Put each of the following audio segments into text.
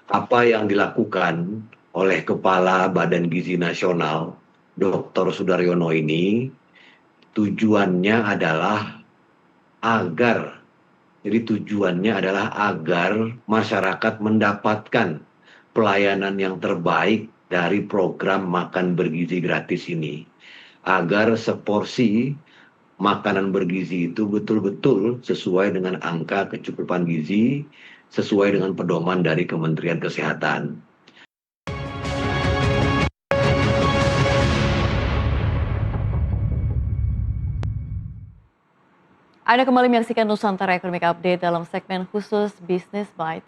apa yang dilakukan oleh Kepala Badan Gizi Nasional, Dr. Sudaryono ini, tujuannya adalah agar, jadi tujuannya adalah agar masyarakat mendapatkan pelayanan yang terbaik dari program makan bergizi gratis ini. Agar seporsi makanan bergizi itu betul-betul sesuai dengan angka kecukupan gizi, sesuai dengan pedoman dari Kementerian Kesehatan. Anda kembali menyaksikan Nusantara Economic Update dalam segmen khusus Business Bites.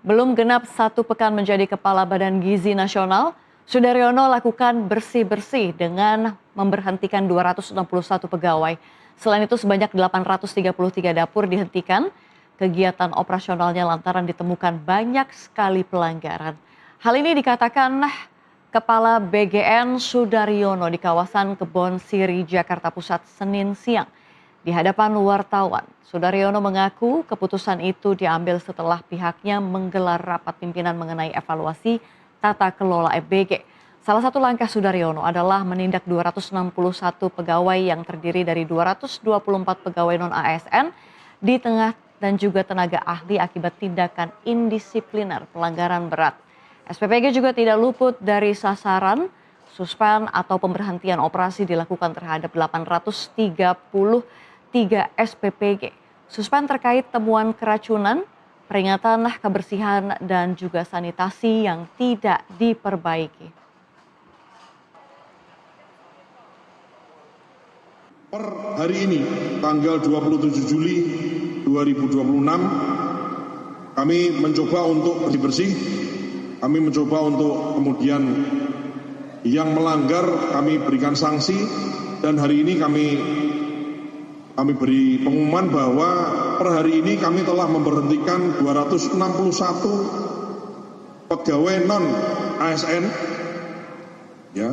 Belum genap 1 pekan menjadi Kepala Badan Gizi Nasional, Sudaryono lakukan bersih-bersih dengan memberhentikan 261 pegawai. Selain itu sebanyak 833 dapur dihentikan, kegiatan operasionalnya lantaran ditemukan banyak sekali pelanggaran. Hal ini dikatakan Kepala BGN Sudaryono di kawasan Kebon Siri, Jakarta Pusat, Senin siang. Di hadapan wartawan, Sudaryono mengaku keputusan itu diambil setelah pihaknya menggelar rapat pimpinan mengenai evaluasi tata kelola MBG. Salah satu langkah Sudaryono adalah menindak 261 pegawai yang terdiri dari 224 pegawai non-ASN di tengah dan juga tenaga ahli akibat tindakan indisipliner pelanggaran berat. SPPG juga tidak luput dari sasaran, suspend atau pemberhentian operasi dilakukan terhadap 833 SPPG. Suspend terkait temuan keracunan, peringatan kebersihan dan juga sanitasi yang tidak diperbaiki. Per hari ini, tanggal 27 Juli 2026, kami mencoba untuk bersih-bersih, kami mencoba untuk kemudian yang melanggar kami berikan sanksi, dan hari ini kami beri pengumuman bahwa per hari ini kami telah memberhentikan 261 pegawai non-ASN, ya,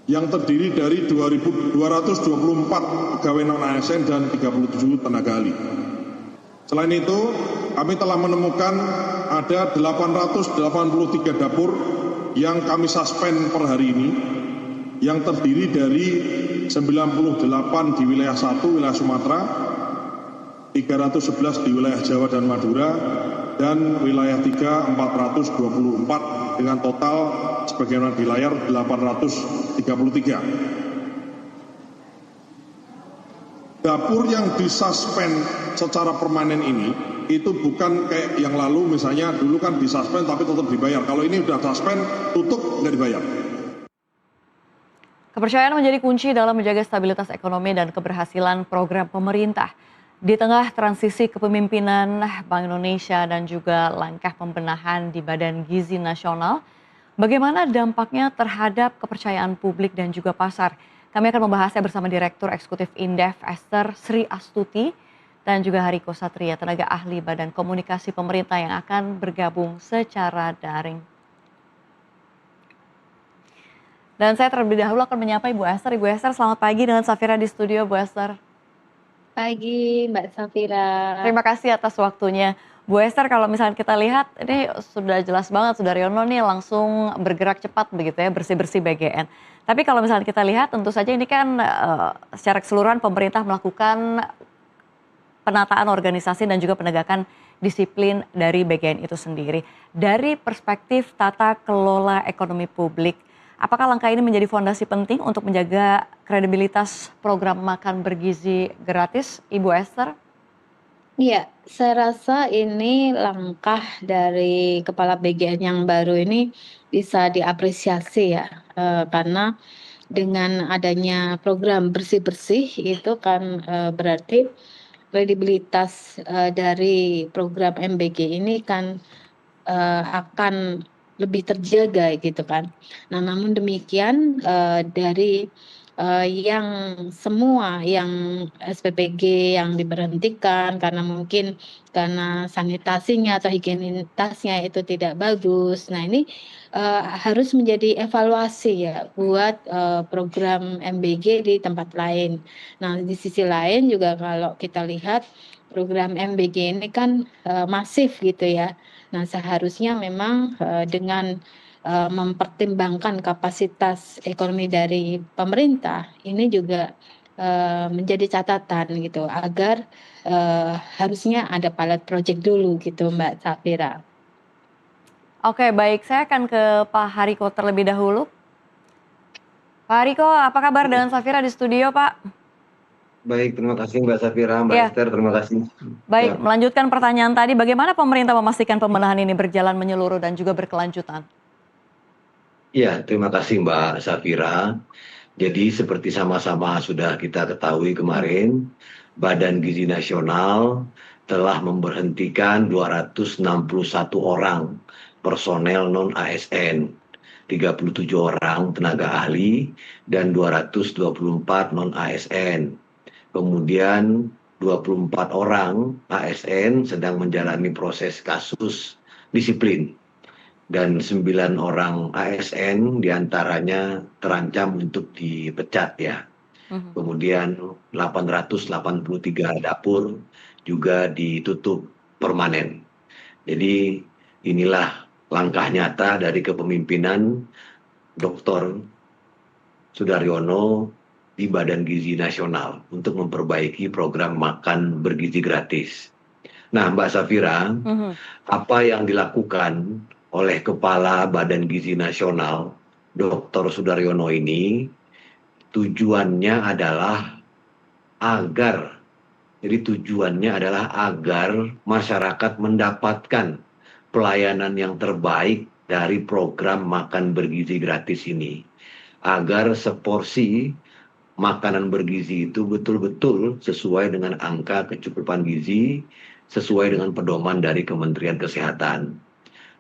yang terdiri dari 224 pegawai non-ASN dan 37 tenaga ahli. Selain itu, kami telah menemukan ada 883 dapur yang kami suspend per hari ini, yang terdiri dari 98 di wilayah 1, wilayah Sumatera, 311 di wilayah Jawa dan Madura, dan wilayah 3, 424 dengan total sebagaimana di layar 833. Dapur yang disuspend secara permanen ini itu bukan kayak yang lalu, misalnya dulu kan disuspend tapi tetap dibayar. Kalau ini udah suspend, tutup, nggak dibayar. Kepercayaan menjadi kunci dalam menjaga stabilitas ekonomi dan keberhasilan program pemerintah. Di tengah transisi kepemimpinan Bank Indonesia dan juga langkah pembenahan di Badan Gizi Nasional, bagaimana dampaknya terhadap kepercayaan publik dan juga pasar? Kami akan membahasnya bersama Direktur Eksekutif Indef Esther Sri Astuti dan juga Hariko Satria, tenaga ahli Badan Komunikasi Pemerintah yang akan bergabung secara daring. Dan saya terlebih dahulu akan menyapa Ibu Esther. Ibu Esther, selamat pagi dengan Safira di studio, Bu Esther. Pagi Mbak Safira. Terima kasih atas waktunya. Bu Esther, kalau misalnya kita lihat ini sudah jelas banget Sudaryono nih langsung bergerak cepat begitu ya, bersih-bersih BGN. Tapi kalau misalnya kita lihat tentu saja ini kan secara keseluruhan pemerintah melakukan penataan organisasi dan juga penegakan disiplin dari BGN itu sendiri. Dari perspektif tata kelola ekonomi publik, apakah langkah ini menjadi fondasi penting untuk menjaga kredibilitas program makan bergizi gratis, Ibu Esther? Iya, saya rasa ini langkah dari Kepala BGN yang baru ini bisa diapresiasi ya, karena dengan adanya program bersih-bersih itu kan berarti kredibilitas dari program MBG ini kan akan lebih terjaga gitu kan. Nah, namun demikian dari yang semua yang SPPG yang diberhentikan karena mungkin karena sanitasinya atau higienitasnya itu tidak bagus. Nah ini, harus menjadi evaluasi ya buat, program MBG di tempat lain. Nah di sisi lain juga kalau kita lihat program MBG ini kan, masif gitu ya. Nah seharusnya memang, dengan mempertimbangkan kapasitas ekonomi dari pemerintah, ini juga, menjadi catatan gitu agar, harusnya ada pilot project dulu gitu Mbak Safira. Oke, baik. Saya akan ke Pak Hariko terlebih dahulu. Pak Hariko, apa kabar dengan Safira di studio, Pak? Baik, terima kasih Mbak Safira, Mbak Ya, Esther, terima kasih. baik. Ya, Melanjutkan pertanyaan tadi, bagaimana pemerintah memastikan pembenahan ini berjalan menyeluruh dan juga berkelanjutan? ya, terima kasih Mbak Safira. Jadi seperti sama-sama sudah kita ketahui kemarin, Badan Gizi Nasional telah memberhentikan 261 orang personel non-ASN, 37 orang tenaga ahli, dan 224 non-ASN. Kemudian 24 orang ASN sedang menjalani proses kasus disiplin dan 9 orang ASN diantaranya terancam untuk dipecat ya. Mhm. Kemudian 883 dapur juga ditutup permanen. Jadi inilah langkah nyata dari kepemimpinan Dr. Sudaryono di Badan Gizi Nasional untuk memperbaiki program makan bergizi gratis. Nah, Mbak Safira, Mhm. apa yang dilakukan oleh Kepala Badan Gizi Nasional, Dr. Sudaryono ini, tujuannya adalah agar, jadi tujuannya adalah agar masyarakat mendapatkan pelayanan yang terbaik dari program makan bergizi gratis ini. Agar seporsi makanan bergizi itu betul-betul sesuai dengan angka kecukupan gizi, sesuai dengan pedoman dari Kementerian Kesehatan.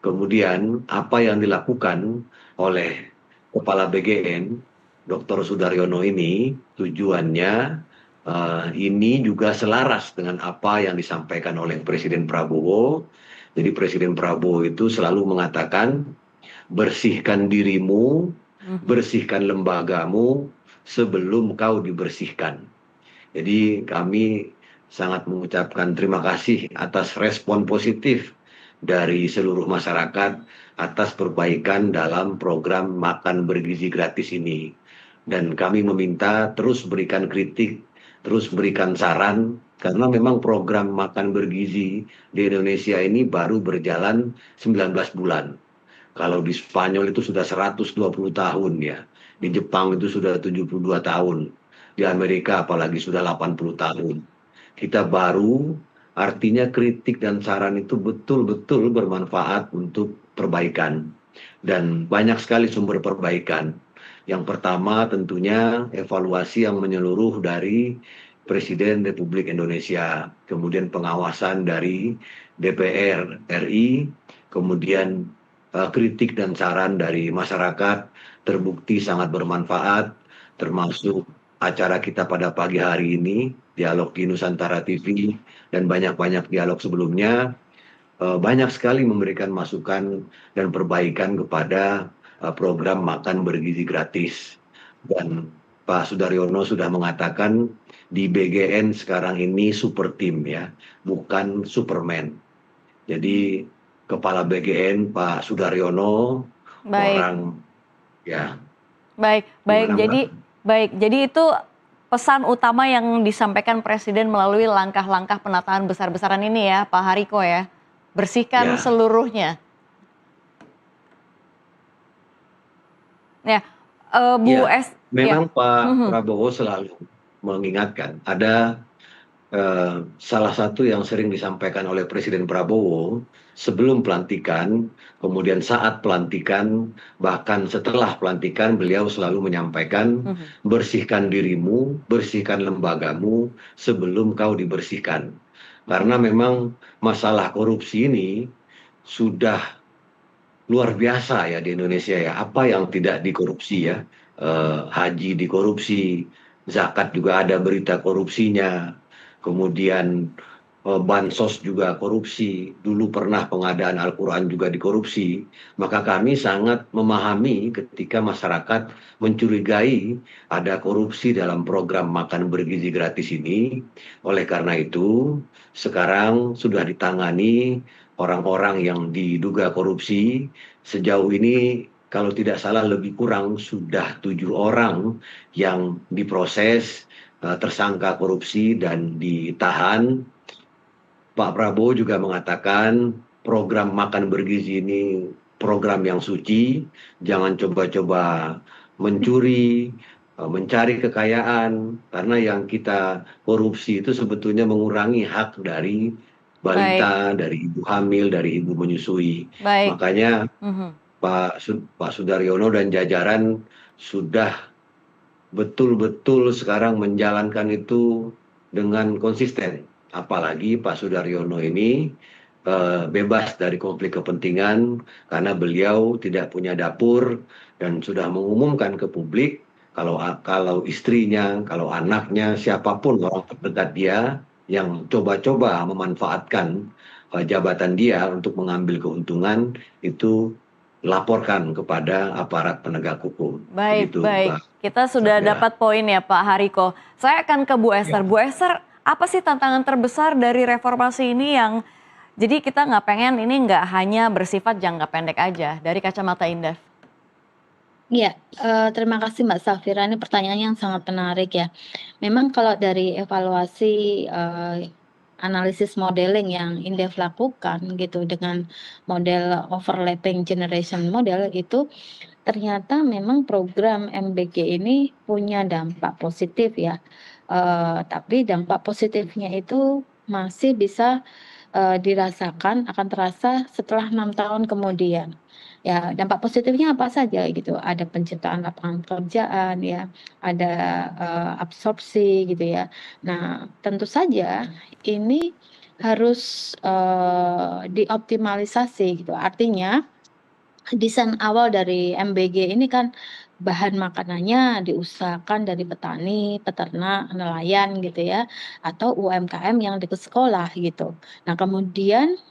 Kemudian apa yang dilakukan oleh Kepala BGN, Dr. Sudaryono ini, tujuannya ini juga selaras dengan apa yang disampaikan oleh Presiden Prabowo. Jadi Presiden Prabowo itu selalu mengatakan, bersihkan dirimu, Mhm. bersihkan lembagamu sebelum kau dibersihkan. Jadi kami sangat mengucapkan terima kasih atas respon positif dari seluruh masyarakat atas perbaikan dalam program makan bergizi gratis ini. Dan kami meminta terus berikan kritik, terus berikan saran, karena memang program makan bergizi di Indonesia ini baru berjalan 19 bulan. Kalau di Spanyol itu sudah 120 tahun ya. Di Jepang itu sudah 72 tahun. Di Amerika apalagi sudah 80 tahun. Kita baru, artinya kritik dan saran itu betul-betul bermanfaat untuk perbaikan. Dan banyak sekali sumber perbaikan. Yang pertama tentunya evaluasi yang menyeluruh dari Presiden Republik Indonesia. Kemudian pengawasan dari DPR RI. Kemudian kritik dan saran dari masyarakat terbukti sangat bermanfaat, termasuk acara kita pada pagi hari ini, Dialog di Nusantara TV, dan banyak-banyak dialog sebelumnya, banyak sekali memberikan masukan dan perbaikan kepada program makan bergizi gratis. Dan Pak Sudaryono sudah mengatakan di BGN sekarang ini super team ya, bukan Superman. Jadi Kepala BGN Pak Sudaryono Baik, orang ya baik, baik. gimana Mbak? Jadi itu pesan utama yang disampaikan Presiden melalui langkah-langkah penataan besar-besaran ini ya, Pak Hariko ya. Bersihkan Ya, seluruhnya. Ya, Bu ya. Es, ya. Memang Pak Mhm. Prabowo selalu mengingatkan ada salah satu yang sering disampaikan oleh Presiden Prabowo sebelum pelantikan, kemudian saat pelantikan, bahkan setelah pelantikan beliau selalu menyampaikan, Mhm. bersihkan dirimu, bersihkan lembagamu sebelum kau dibersihkan. Karena memang masalah korupsi ini sudah luar biasa ya di Indonesia ya. Apa yang tidak dikorupsi ya? Haji dikorupsi, zakat juga ada berita korupsinya, kemudian bansos juga korupsi, dulu pernah pengadaan Al-Quran juga dikorupsi. Maka kami sangat memahami ketika masyarakat mencurigai ada korupsi dalam program makan bergizi gratis ini. Oleh karena itu, sekarang sudah ditangani orang-orang yang diduga korupsi. Sejauh ini kalau tidak salah lebih kurang sudah 7 orang yang diproses tersangka korupsi dan ditahan. Pak Prabowo juga mengatakan program makan bergizi ini program yang suci, jangan coba-coba mencuri, mencari kekayaan, karena yang kita korupsi itu sebetulnya mengurangi hak dari Baik, balita, dari ibu hamil, dari ibu menyusui. baik. Makanya Mhm. Pak Sudaryono dan jajaran sudah betul-betul sekarang menjalankan itu dengan konsisten. Apalagi Pak Sudaryono ini bebas dari konflik kepentingan karena beliau tidak punya dapur dan sudah mengumumkan ke publik kalau istrinya, kalau anaknya, siapapun orang terdekat dia yang coba-coba memanfaatkan jabatan dia untuk mengambil keuntungan itu laporkan kepada aparat penegak hukum. Baik, Begitu, baik. Mbak Kita sudah Safira. dapat poin ya Pak Hariko. Saya akan ke Bu Esther. Bu Esther, apa sih tantangan terbesar dari reformasi ini yang jadi kita nggak pengen ini nggak hanya bersifat jangka pendek aja dari kacamata Indef? Iya, terima kasih Mbak Safira, ini pertanyaan yang sangat menarik ya. Memang kalau dari evaluasi, analisis modeling yang Indef lakukan gitu dengan model overlapping generation model itu, ternyata memang program MBG ini punya dampak positif ya, tapi dampak positifnya itu masih bisa, dirasakan, akan terasa setelah 6 tahun kemudian. Ya, dampak positifnya apa saja gitu, ada penciptaan lapangan pekerjaan ya, ada, absorpsi gitu ya. Nah, tentu saja ini harus, dioptimalisasi gitu, artinya desain awal dari MBG ini kan bahan makanannya diusahakan dari petani, peternak, nelayan gitu ya, atau UMKM yang dekat sekolah gitu. Nah kemudian,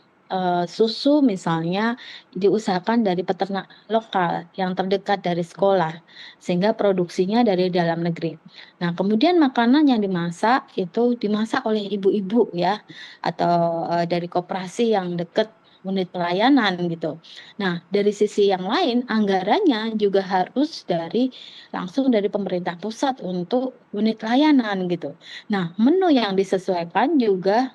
susu misalnya diusahakan dari peternak lokal yang terdekat dari sekolah, sehingga produksinya dari dalam negeri. Nah kemudian makanan yang dimasak itu dimasak oleh ibu-ibu ya, atau, dari koperasi yang dekat unit pelayanan gitu. Nah, dari sisi yang lain, anggarannya juga harus langsung dari pemerintah pusat untuk unit layanan gitu. Nah, menu yang disesuaikan juga,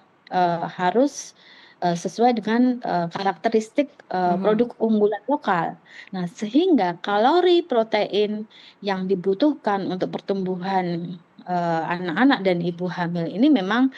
harus, sesuai dengan, karakteristik, Mhm. produk unggulan lokal. Nah, sehingga kalori protein yang dibutuhkan untuk pertumbuhan, anak-anak dan ibu hamil ini memang,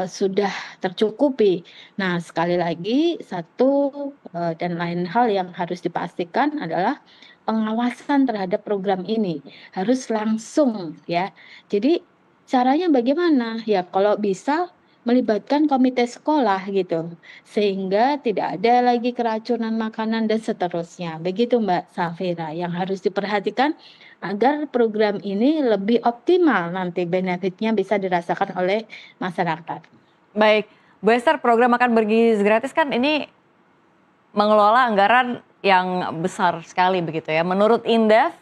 sudah tercukupi. Nah, sekali lagi satu, dan lain hal yang harus dipastikan adalah pengawasan terhadap program ini, harus langsung ya. Jadi caranya bagaimana? Ya kalau bisa melibatkan komite sekolah gitu, sehingga tidak ada lagi keracunan makanan dan seterusnya. Begitu Mbak Safira yang harus diperhatikan agar program ini lebih optimal nanti benefitnya bisa dirasakan oleh masyarakat. Baik, Bu Esther, program makan bergizi gratis kan ini mengelola anggaran yang besar sekali begitu ya. Menurut Indef,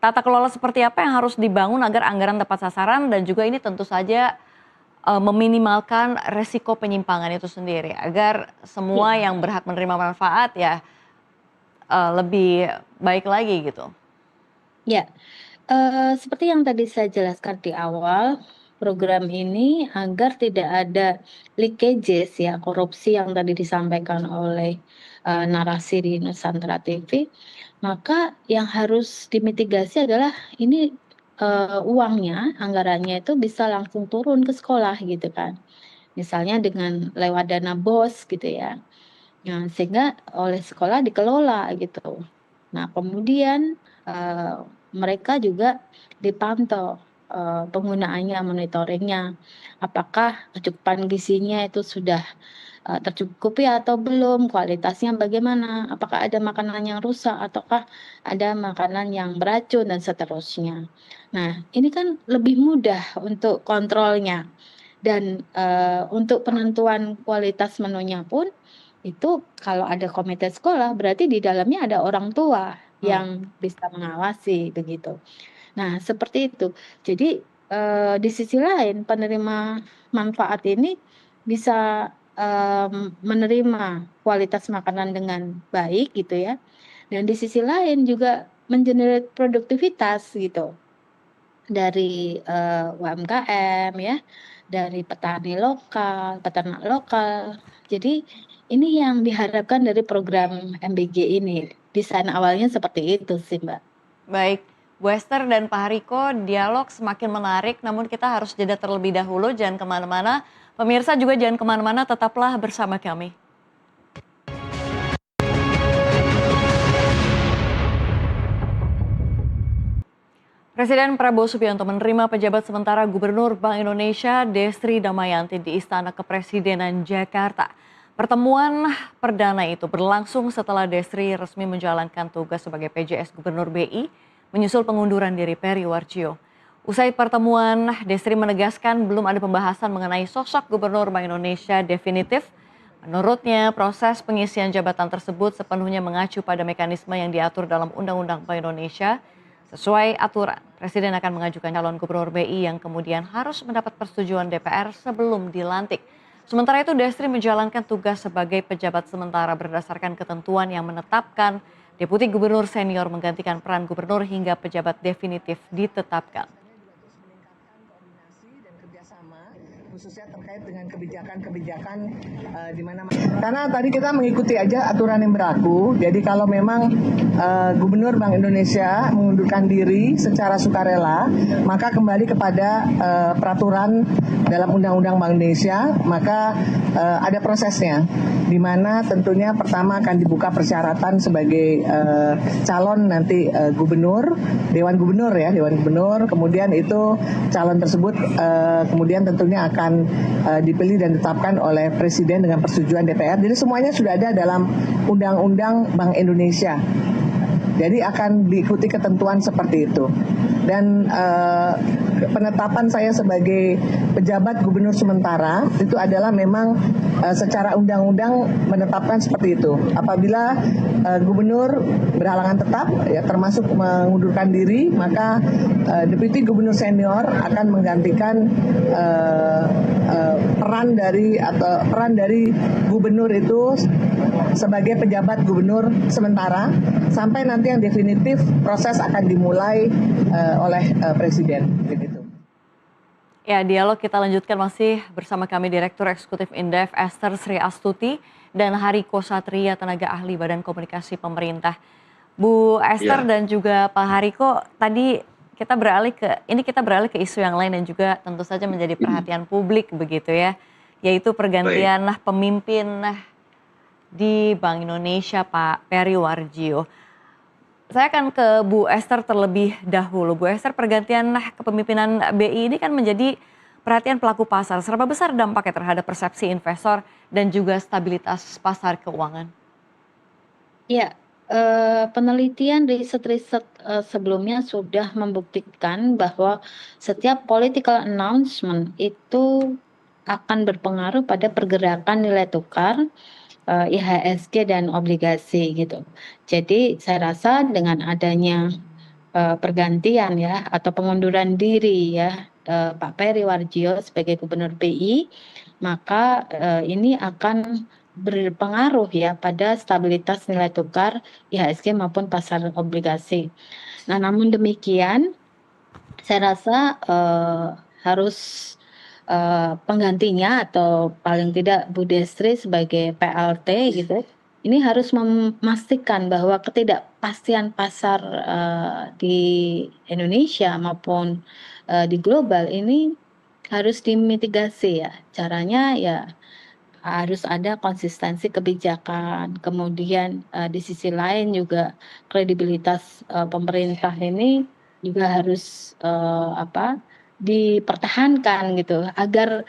tata kelola seperti apa yang harus dibangun agar anggaran tepat sasaran dan juga ini tentu saja meminimalkan resiko penyimpangan itu sendiri agar semua Iya. yang berhak menerima manfaat ya lebih baik lagi gitu. Ya, seperti yang tadi saya jelaskan di awal, program ini agar tidak ada leakages ya, korupsi yang tadi disampaikan oleh, narasi di Nusantara TV, maka yang harus dimitigasi adalah ini, uangnya, anggarannya itu bisa langsung turun ke sekolah gitu kan. Misalnya dengan lewat dana BOS gitu ya. Nah, sehingga oleh sekolah dikelola gitu. Nah, kemudian, mereka juga dipantau, penggunaannya, monitoringnya. Apakah kecukupan gizinya itu sudah, tercukupi atau belum, kualitasnya bagaimana, apakah ada makanan yang rusak ataukah ada makanan yang beracun dan seterusnya. Nah, ini kan lebih mudah untuk kontrolnya dan, untuk penentuan kualitas menunya pun itu kalau ada komite sekolah berarti di dalamnya ada orang tua Hmm. yang bisa mengawasi begitu. Nah, seperti itu. Jadi, di sisi lain penerima manfaat ini bisa, menerima kualitas makanan dengan baik gitu ya, dan di sisi lain juga produktivitas gitu dari, UMKM ya, dari petani lokal, peternak lokal. Jadi ini yang diharapkan dari program MBG ini. Desain awalnya seperti itu sih, Mbak. Baik, Bu Esther dan Pak Hariko, dialog semakin menarik, namun kita harus jeda terlebih dahulu, jangan kemana-mana. Pemirsa juga jangan kemana-mana, tetaplah bersama kami. Presiden Prabowo Subianto menerima pejabat sementara Gubernur Bank Indonesia Destri Damayanti di Istana Kepresidenan Jakarta. Pertemuan perdana itu berlangsung setelah Destri resmi menjalankan tugas sebagai PJS Gubernur BI menyusul pengunduran diri Peri Warjio. Usai pertemuan, Destri menegaskan belum ada pembahasan mengenai sosok Gubernur Bank Indonesia definitif. Menurutnya, proses pengisian jabatan tersebut sepenuhnya mengacu pada mekanisme yang diatur dalam Undang-Undang Bank Indonesia. Sesuai aturan, Presiden akan mengajukan calon Gubernur BI yang kemudian harus mendapat persetujuan DPR sebelum dilantik. Sementara itu, Destri menjalankan tugas sebagai pejabat sementara berdasarkan ketentuan yang menetapkan Deputi Gubernur Senior menggantikan peran Gubernur hingga pejabat definitif ditetapkan. Khususnya terkait dengan kebijakan-kebijakan di mana karena tadi kita mengikuti aja aturan yang berlaku. Jadi kalau memang Gubernur Bank Indonesia mengundurkan diri secara sukarela, maka kembali kepada peraturan dalam Undang-Undang Bank Indonesia, maka ada prosesnya, di mana tentunya pertama akan dibuka persyaratan sebagai calon nanti gubernur, Dewan Gubernur ya, Dewan Gubernur, kemudian itu calon tersebut kemudian tentunya akan dipilih dan ditetapkan oleh Presiden dengan persetujuan DPR. Jadi semuanya sudah ada dalam Undang-Undang Bank Indonesia. Jadi akan diikuti ketentuan seperti itu. Dan penetapan saya sebagai pejabat gubernur sementara itu adalah memang secara undang-undang menetapkan seperti itu. Apabila gubernur berhalangan tetap, ya termasuk mengundurkan diri, maka deputi gubernur senior akan menggantikan peran dari gubernur itu sebagai pejabat gubernur sementara sampai nanti yang definitif proses akan dimulai oleh Presiden. Begitu. Ya, dialog kita lanjutkan masih bersama kami Direktur Eksekutif Indef Esther Sri Astuti dan Hariko Satria, tenaga ahli Badan Komunikasi Pemerintah. Bu Esther dan juga Pak Hariko, tadi kita beralih ke isu yang lain dan juga tentu saja menjadi perhatian publik begitu ya, yaitu pergantian pemimpin di Bank Indonesia Pak Peri Warjio. Saya akan ke Bu Esther terlebih dahulu. Bu Esther, pergantian kepemimpinan BI ini kan menjadi perhatian pelaku pasar. Seberapa besar dampaknya terhadap persepsi investor dan juga stabilitas pasar keuangan? Ya, penelitian riset-riset sebelumnya sudah membuktikan bahwa setiap political announcement itu akan berpengaruh pada pergerakan nilai tukar, IHSG dan obligasi gitu. Jadi saya rasa dengan adanya pergantian ya atau pengunduran diri ya Pak Peri Warjio sebagai Gubernur BI, maka ini akan berpengaruh ya pada stabilitas nilai tukar IHSG maupun pasar obligasi. Nah, namun demikian saya rasa harus penggantinya atau paling tidak Bu Destri sebagai PLT gitu, ini harus memastikan bahwa ketidakpastian pasar di Indonesia maupun di global ini harus dimitigasi ya. Caranya ya harus ada konsistensi kebijakan, kemudian di sisi lain juga kredibilitas pemerintah ini juga harus dipertahankan gitu agar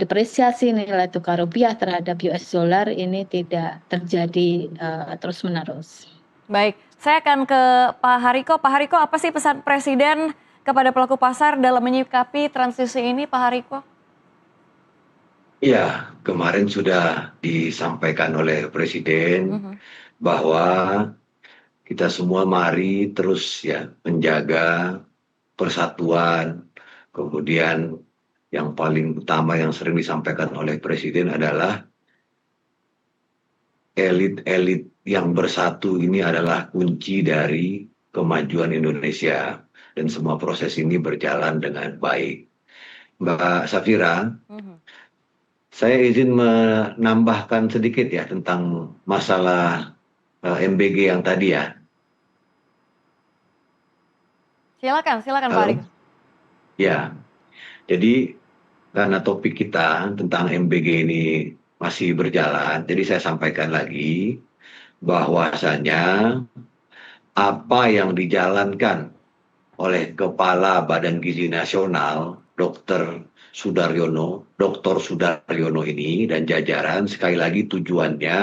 depresiasi nilai tukar rupiah terhadap US dollar ini tidak terjadi terus-menerus. Baik, saya akan ke Pak Hariko. Pak Hariko, apa sih pesan Presiden kepada pelaku pasar dalam menyikapi transisi ini, Pak Hariko? Iya, kemarin sudah disampaikan oleh Presiden bahwa kita semua mari terus ya menjaga persatuan. Kemudian yang paling utama yang sering disampaikan oleh Presiden adalah elit-elit yang bersatu ini adalah kunci dari kemajuan Indonesia. Dan semua proses ini berjalan dengan baik. Mbak Safira, saya izin menambahkan sedikit ya tentang masalah MBG yang tadi ya. Silakan Pak Halo? Hariko. Ya, jadi karena topik kita tentang MBG ini masih berjalan, jadi saya sampaikan lagi bahwasanya apa yang dijalankan oleh Kepala Badan Gizi Nasional, Dr. Sudaryono ini dan jajaran, sekali lagi tujuannya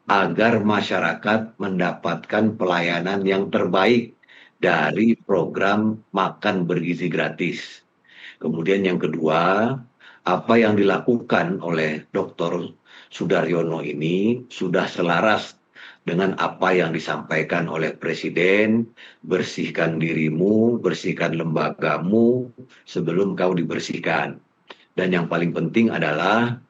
agar masyarakat mendapatkan pelayanan yang terbaik dari program makan bergizi gratis. Kemudian yang kedua, apa yang dilakukan oleh Dr. Sudaryono ini sudah selaras dengan apa yang disampaikan oleh Presiden, bersihkan dirimu, bersihkan lembagamu sebelum kau dibersihkan. Dan yang paling penting adalah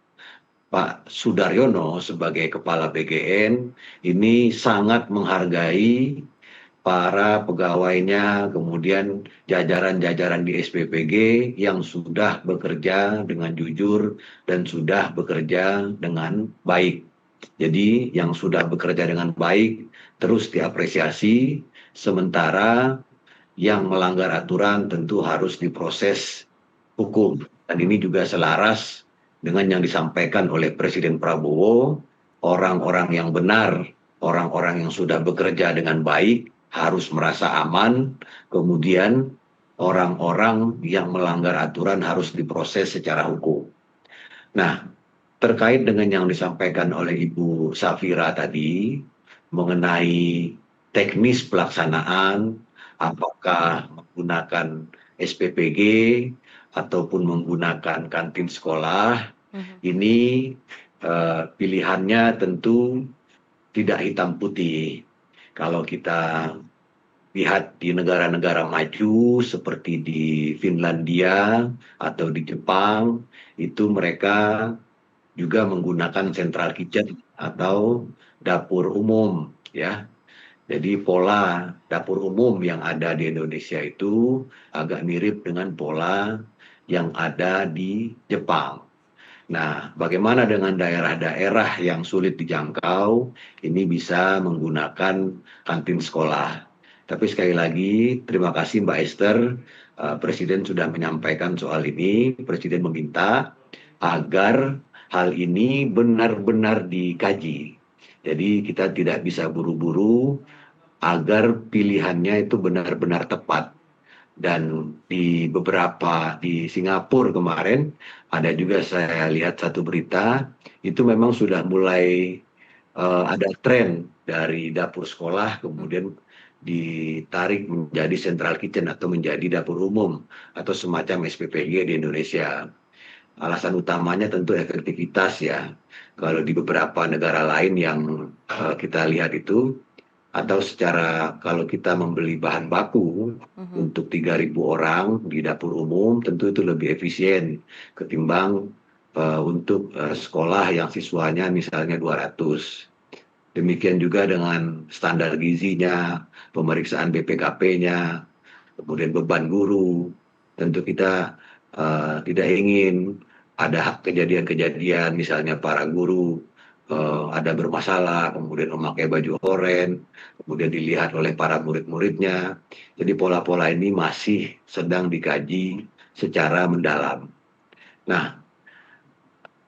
Pak Sudaryono sebagai Kepala BGN ini sangat menghargai para pegawainya, kemudian jajaran-jajaran di SPPG yang sudah bekerja dengan jujur dan sudah bekerja dengan baik. Jadi yang sudah bekerja dengan baik terus diapresiasi, sementara yang melanggar aturan tentu harus diproses hukum. Dan ini juga selaras dengan yang disampaikan oleh Presiden Prabowo, orang-orang yang benar, orang-orang yang sudah bekerja dengan baik, harus merasa aman, kemudian orang-orang yang melanggar aturan harus diproses secara hukum. Nah, terkait dengan yang disampaikan oleh Ibu Safira tadi, mengenai teknis pelaksanaan, apakah menggunakan SPPG ataupun menggunakan kantin sekolah, ini pilihannya tentu tidak hitam putih. Kalau kita lihat di negara-negara maju seperti di Finlandia atau di Jepang, itu mereka juga menggunakan central kitchen atau dapur umum ya. Jadi pola dapur umum yang ada di Indonesia itu agak mirip dengan pola yang ada di Jepang. Nah, bagaimana dengan daerah-daerah yang sulit dijangkau? Ini bisa menggunakan kantin sekolah. Tapi sekali lagi, terima kasih Mbak Esther. Presiden sudah menyampaikan soal ini. Presiden meminta agar hal ini benar-benar dikaji. Jadi kita tidak bisa buru-buru agar pilihannya itu benar-benar tepat. Dan di Singapura kemarin ada juga saya lihat satu berita itu memang sudah mulai ada tren dari dapur sekolah kemudian ditarik menjadi central kitchen atau menjadi dapur umum atau semacam SPPG di Indonesia. Alasan utamanya tentu efektivitas ya. Kalau di beberapa negara lain yang kita lihat itu, atau secara kalau kita membeli bahan baku untuk 3.000 orang di dapur umum tentu itu lebih efisien ketimbang untuk sekolah yang siswanya misalnya 200. Demikian juga dengan standar gizinya, pemeriksaan BPKP-nya, kemudian beban guru. Tentu kita tidak ingin ada kejadian-kejadian misalnya para guru ada bermasalah, kemudian memakai baju oranye, kemudian dilihat oleh para murid-muridnya. Jadi pola-pola ini masih sedang dikaji secara mendalam. Nah,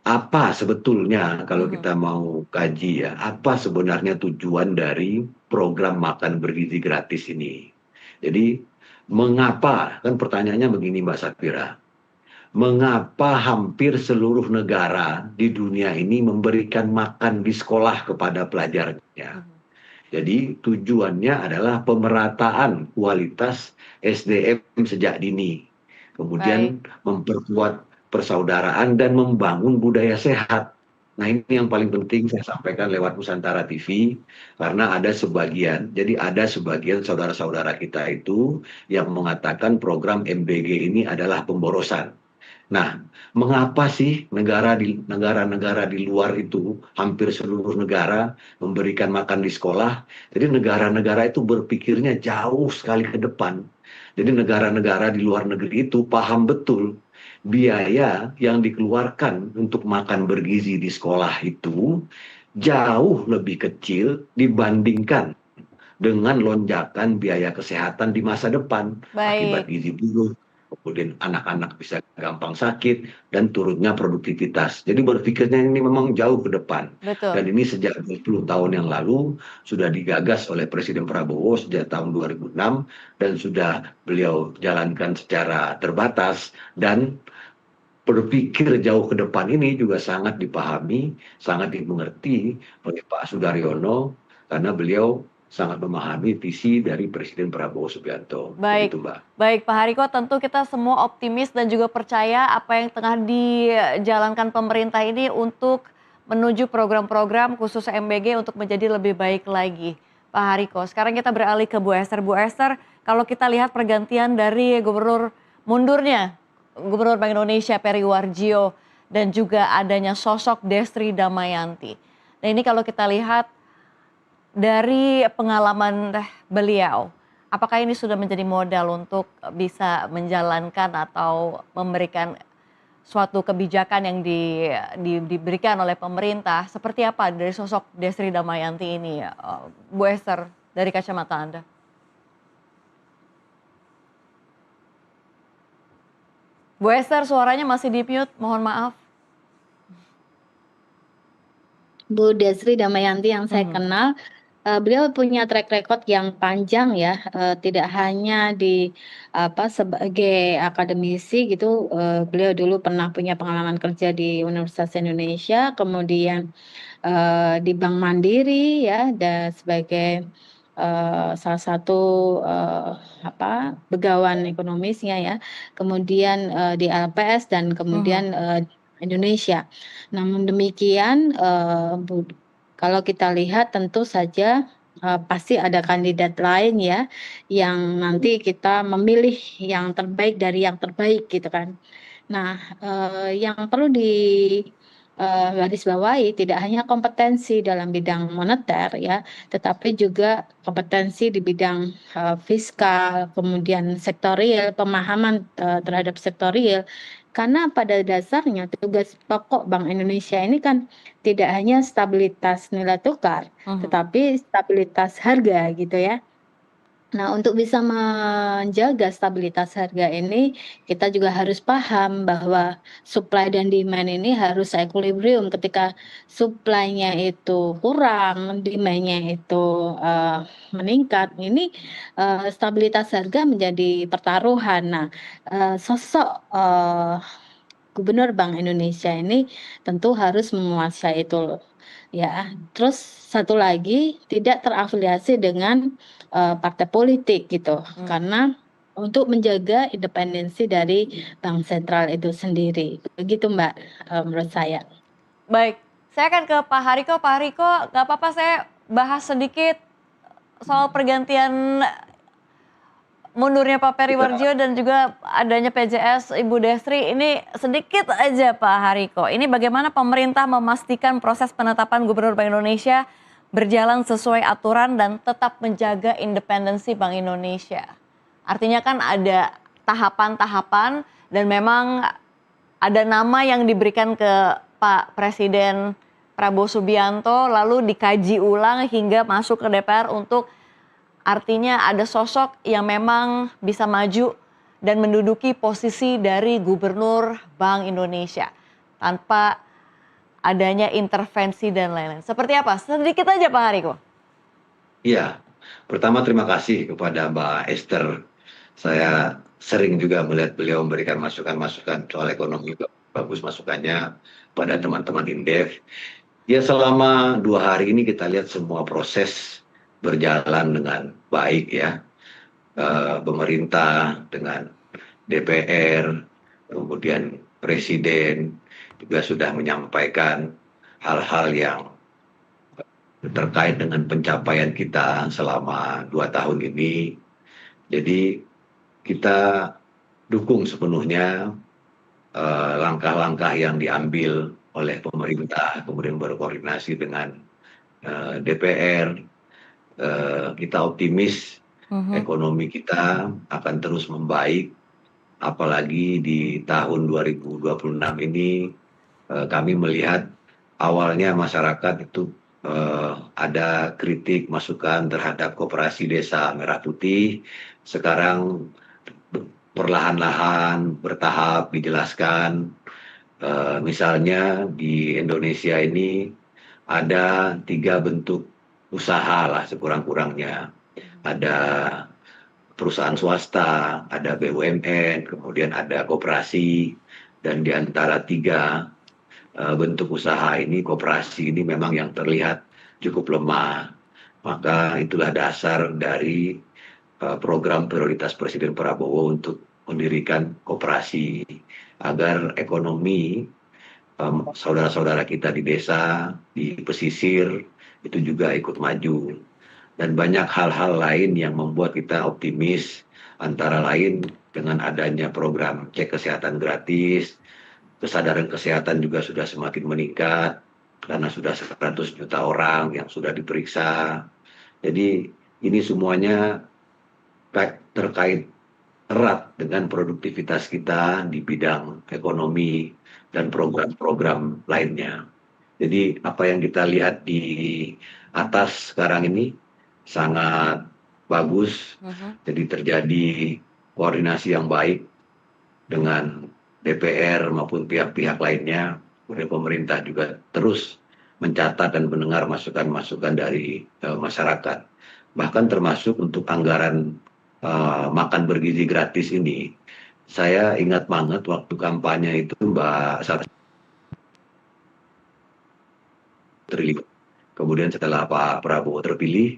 apa sebetulnya kalau kita mau kaji ya, apa sebenarnya tujuan dari program makan bergizi gratis ini? Jadi Mengapa? Kan pertanyaannya begini Mbak Safira. Mengapa hampir seluruh negara di dunia ini memberikan makan di sekolah kepada pelajarnya? Jadi tujuannya adalah pemerataan kualitas SDM sejak dini. Baik, Kemudian memperkuat persaudaraan dan membangun budaya sehat. Nah ini yang paling penting saya sampaikan lewat Nusantara TV, karena ada sebagian saudara-saudara kita itu yang mengatakan program MBG ini adalah pemborosan. Nah, mengapa sih negara-negara di luar itu, hampir seluruh negara memberikan makan di sekolah? Jadi negara-negara itu berpikirnya jauh sekali ke depan. Jadi negara-negara di luar negeri itu paham betul biaya yang dikeluarkan untuk makan bergizi di sekolah itu jauh lebih kecil dibandingkan dengan lonjakan biaya kesehatan di masa depan baik, akibat gizi buruk, kemudian anak-anak bisa gampang sakit dan turunnya produktivitas. Jadi berpikirnya ini memang jauh ke depan. betul. Dan ini sejak 20 tahun yang lalu sudah digagas oleh Presiden Prabowo sejak tahun 2006 dan sudah beliau jalankan secara terbatas, dan berpikir jauh ke depan ini juga sangat dipahami, sangat dimengerti oleh Pak Sudaryono, karena beliau sangat memahami visi dari Presiden Prabowo Subianto. Baik, Begitu Mbak. baik Pak Hariko, tentu kita semua optimis dan juga percaya apa yang tengah dijalankan pemerintah ini untuk menuju program-program khusus MBG untuk menjadi lebih baik lagi. Pak Hariko, sekarang kita beralih ke Bu Esther. Bu Esther, kalau kita lihat pergantian dari mundurnya Gubernur Bank Indonesia Peri Warjio dan juga adanya sosok Destri Damayanti. Nah ini kalau kita lihat dari pengalaman beliau, apakah ini sudah menjadi modal untuk bisa menjalankan atau memberikan suatu kebijakan yang diberikan oleh pemerintah? Seperti apa dari sosok Destri Damayanti ini, Bu Esther, dari kacamata Anda? Bu Esther, suaranya masih di mute, mohon maaf. Bu Desri Damayanti yang saya kenal, beliau punya track record yang panjang ya, tidak hanya sebagai akademisi gitu, beliau dulu pernah punya pengalaman kerja di Universitas Indonesia, kemudian, di Bank Mandiri ya, dan sebagai, salah satu, begawan ekonomisnya ya, kemudian, di LPS dan kemudian, Indonesia. Namun demikian, kalau kita lihat tentu saja, pasti ada kandidat lain ya, yang nanti kita memilih yang terbaik dari yang terbaik gitu kan. Nah, yang perlu garisbawahi tidak hanya kompetensi dalam bidang moneter ya, tetapi juga kompetensi di bidang, fiskal, kemudian sektorial, pemahaman, terhadap sektorial. Karena pada dasarnya tugas pokok Bank Indonesia ini kan tidak hanya stabilitas nilai tukar, tetapi stabilitas harga gitu ya. Nah, untuk bisa menjaga stabilitas harga ini, kita juga harus paham bahwa supply dan demand ini harus equilibrium. Ketika supply-nya itu kurang, demand-nya itu, meningkat, ini, stabilitas harga menjadi pertaruhan. Nah, sosok, Gubernur Bank Indonesia ini tentu harus menguasai itu ya. Terus satu lagi, tidak terafiliasi dengan, partai politik gitu, karena untuk menjaga independensi dari bank sentral itu sendiri. Begitu Mbak, menurut saya. Baik, saya akan ke Pak Hariko. Pak Hariko, nggak apa-apa saya bahas sedikit soal pergantian mundurnya Pak Peri Warjio dan juga adanya PJS Ibu Destri. Ini sedikit aja Pak Hariko. Ini bagaimana pemerintah memastikan proses penetapan Gubernur Bank Indonesia berjalan sesuai aturan dan tetap menjaga independensi Bank Indonesia. Artinya kan ada tahapan-tahapan dan memang ada nama yang diberikan ke Pak Presiden Prabowo Subianto lalu dikaji ulang hingga masuk ke DPR untuk artinya ada sosok yang memang bisa maju dan menduduki posisi dari Gubernur Bank Indonesia tanpa adanya intervensi dan lain-lain. Seperti apa? Sedikit aja Pak Hariko. Iya, pertama terima kasih kepada Mbak Esther Saya sering juga melihat beliau memberikan masukan-masukan soal ekonomi, bagus masukannya pada teman-teman Indef. Ya selama 2 hari ini kita lihat semua proses berjalan dengan baik ya. Pemerintah dengan DPR, kemudian Presiden juga sudah menyampaikan hal-hal yang terkait dengan pencapaian kita selama 2 tahun ini. Jadi kita dukung sepenuhnya langkah-langkah yang diambil oleh pemerintah, kemudian berkoordinasi dengan DPR. Kita optimis ekonomi kita akan terus membaik, apalagi di tahun 2026 ini kami melihat awalnya masyarakat itu ada kritik masukan terhadap koperasi desa Merah Putih. Sekarang perlahan-lahan bertahap dijelaskan. Misalnya di Indonesia ini ada 3 bentuk usaha lah sekurang-kurangnya. Ada perusahaan swasta, ada BUMN, kemudian ada koperasi, dan di antara 3 bentuk usaha ini, koperasi ini memang yang terlihat cukup lemah. Maka itulah dasar dari program prioritas Presiden Prabowo untuk mendirikan koperasi agar ekonomi saudara-saudara kita di desa, di pesisir itu juga ikut maju. Dan banyak hal-hal lain yang membuat kita optimis, antara lain dengan adanya program cek kesehatan gratis, kesadaran kesehatan juga sudah semakin meningkat karena sudah 100 juta orang yang sudah diperiksa. Jadi ini semuanya terkait erat dengan produktivitas kita di bidang ekonomi dan program-program lainnya. Jadi apa yang kita lihat di atas sekarang ini sangat bagus. Jadi terjadi koordinasi yang baik dengan DPR maupun pihak-pihak lainnya. Kemudian pemerintah juga terus mencatat dan mendengar masukan-masukan dari masyarakat. Bahkan termasuk untuk anggaran makan bergizi gratis ini. Saya ingat banget waktu kampanye itu Mbak Sat triliun. Kemudian setelah Pak Prabowo terpilih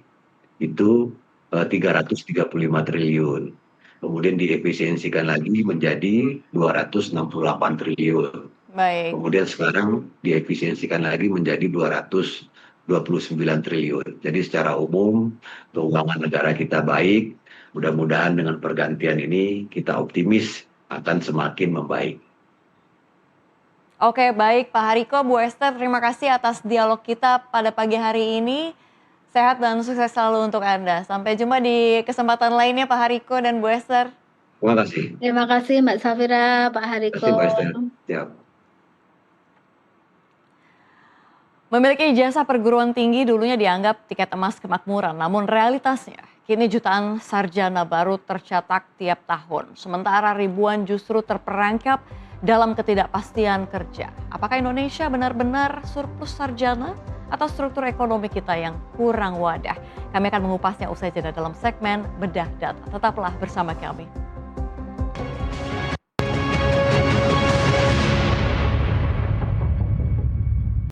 itu 335 triliun. Kemudian diefisiensikan lagi menjadi 268 triliun. Baik. Kemudian sekarang diefisiensikan lagi menjadi 229 triliun. Jadi secara umum keuangan negara kita baik. Mudah-mudahan dengan pergantian ini kita optimis akan semakin membaik. Oke, baik Pak Hariko, Bu Esther, terima kasih atas dialog kita pada pagi hari ini. Sehat dan sukses selalu untuk Anda. Sampai jumpa di kesempatan lainnya Pak Hariko dan Bu Esther. Terima kasih. Terima kasih Mbak Safira, Pak Terima Hariko. kasih Mbak Esther. Siap. Memiliki ijazah perguruan tinggi dulunya dianggap tiket emas kemakmuran, namun realitasnya kini jutaan sarjana baru tercatat tiap tahun. Sementara ribuan justru terperangkap dalam ketidakpastian kerja. Apakah Indonesia benar-benar surplus sarjana atau struktur ekonomi kita yang kurang wadah? Kami akan mengupasnya usai jeda dalam segmen Bedah Data. Tetaplah bersama kami.